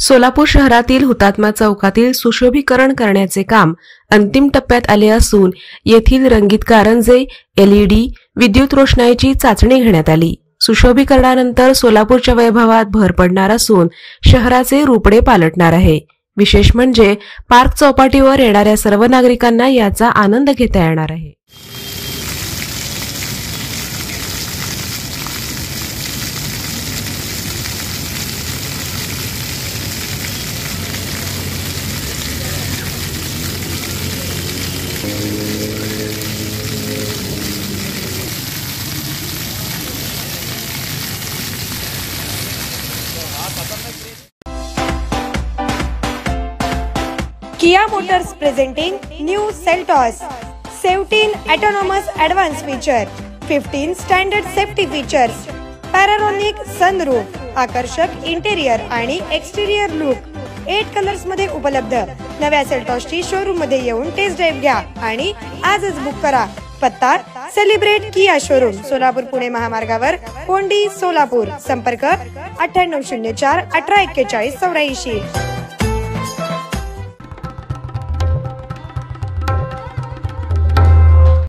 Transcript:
सोलापूर शहरातील हुतात्मा चौकातील सुशोभीकरण करण्याचे काम अंतिम टप्प्यात आले असून येथील रंगीत कारंजे, एलईडी, विद्युत रोषणाईची चाचणी घेण्यात आली। सुशोभीकरणानंतर सोलापूरच्या वैभवात भर पडणार असून शहराचे रूपडे पालटणार आहे। विशेष म्हणजे पार्क चौपाटीवर येणाऱ्या सर्व नागरिकांना याचा आनंद घेता येणार आहे। Kia Motors presenting new Seltos 17 autonomous advanced feature, 15 standard safety features, panoramic sunroof, आकर्षक इंटेरियर आणि एक्सटेरियर लुक 8 कलर्स मध्ये उपलब्ध। नव्या सेल्टॉसची शोरूम मध्ये येऊन टेस्ट ड्राइव्ह घ्या आणि आजच बुक करा। पत्ता सेलिब्रेट किया शोरूम, सोलापूर पुणे महामार्गावर, कोंडी, सोलापूर। संपर्क 9804 1841 84।